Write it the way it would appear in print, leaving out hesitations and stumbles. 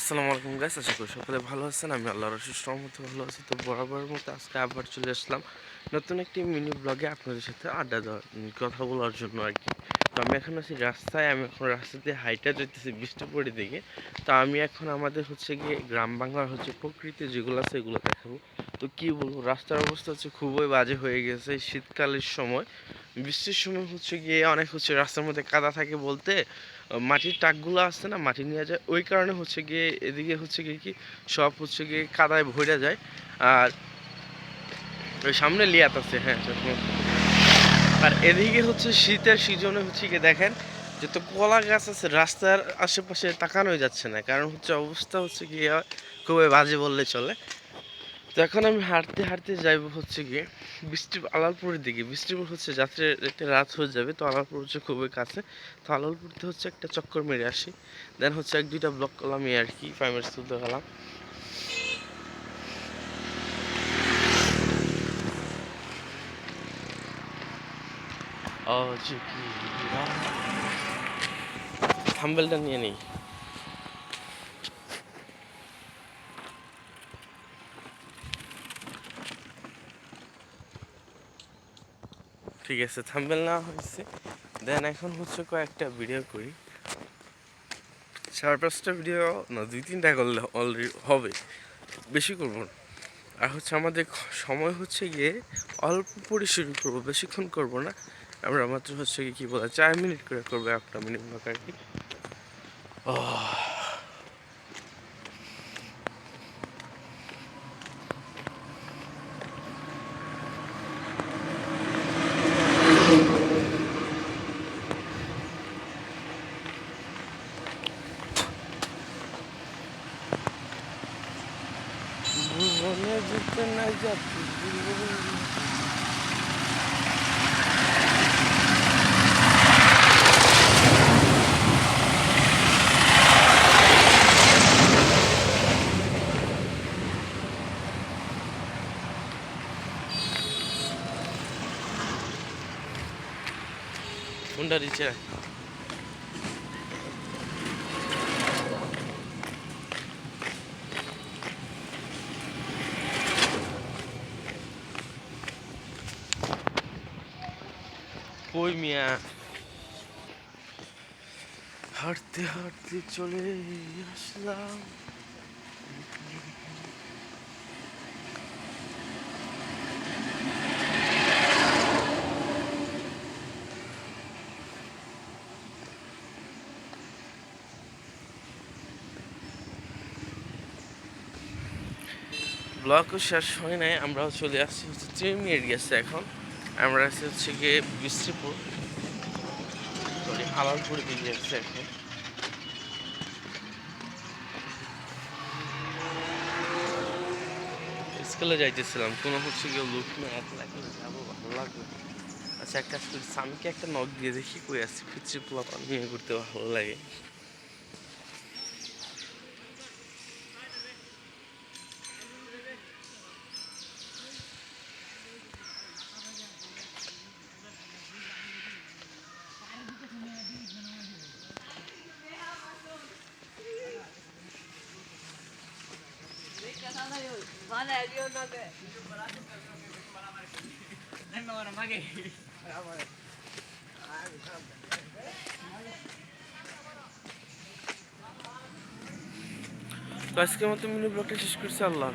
আসসালামু আলাইকুম গাইস, আশা করি সকলে ভালো আছেন। আমি আল্লাহর অশেষ রহমতে ভালো আছি। তো বরাবরের মতো আজকে আবার চলে আসলাম নতুন একটি মিনি ব্লগে আপনাদের সাথে আড্ডা দেওয়ার কথা বলার জন্য আর কি। তো আমি এখন আছি রাস্তায়, আমি এখন রাস্তা দিয়ে হাইটা যেতেছি বৃষ্টিপুরের দিকে। তো আমি এখন আমাদের হচ্ছে গিয়ে গ্রাম বাংলার হচ্ছে প্রকৃতি যেগুলো আছে এগুলো দেখাবো। তো কি বলবো, রাস্তার অবস্থা হচ্ছে খুবই বাজে হয়ে গেছে। শীতকালের সময়, বৃষ্টির সময় হচ্ছে গিয়ে অনেক হচ্ছে রাস্তার মধ্যে কাদা থাকে বলতে মাটির টাকগুলো আসছে না, মাটি নিয়ে যায়, ওই কারণে হচ্ছে গিয়ে এদিকে হচ্ছে গিয়ে কি সব হচ্ছে গিয়ে কাদায় ভরে যায়। আর ওই সামনে লিয়াত আছে, হ্যাঁ, আর এদিকে হচ্ছে শীতের সিজনে হচ্ছে গিয়ে দেখেন যত কলা গাছ আছে রাস্তার আশেপাশে তাকানোই যাচ্ছে না, কারণ হচ্ছে অবস্থা হচ্ছে গিয়ে খুবই বাজে বললে চলে। তো এখন আমি হাঁটতে হাঁটতে যাইব হচ্ছে গিয়ে আলালপুরের দিকে। বৃষ্টিপুর হচ্ছে যাত্রে একটা রাত হয়ে যাবে, তো আলালপুর হচ্ছে খুবই কাছে। তো আলালপুরতে হচ্ছে একটা চক্কর মেরে আসি, দেন হচ্ছে এক দুইটা ব্লক করলাম এই আর কি, 5 মিনিটস তুলতে গেলাম। থাম্বেলটা নিয়ে নেই। ঠিক আছে, থাম্বেল নেওয়া হয়েছে। দেন এখন হচ্ছে কয়েকটা ভিডিও করি। 4-5টা ভিডিও না, 2-3টা করলে অলরেডি হবে, বেশি করবো না। আর হচ্ছে আমাদের সময় হচ্ছে গিয়ে অল্প পরিসরে করবো, বেশিক্ষণ করবো না। আমরা মাত্র হচ্ছে কি বলে 4 মিনিট করে করবো, একটা মিনিট মতো আর কি। মনে যেতে না যাচ্ছি ফোনটা দিচ্ছে। কই মিয়া, হাঁটতে হাঁটতে চলে আসলাম। ব্লগও শেষ হয় নাই, আমরাও চলে আসছি হচ্ছে 3 মিনিট গেছে এখন। আমরা আছি হচ্ছে গিয়ে বৃষ্টিপুর, সরি আলালপুরের দিকে যাচ্ছে এখন। স্কুলে যাইতেছিলাম, কোনো হচ্ছে গিয়ে লোক না, একলা একলা যাবো, ভালো লাগবে। আচ্ছা, এক কাজ করি, স্বামীকে একটা নখ দিয়ে দেখি কই আসছি, পিচ্ছি পোলা নিয়ে ঘুরতে ভালো লাগে। তো আজকের মতো মিনি ব্লগটা শেষ করছি। আল্লাহ।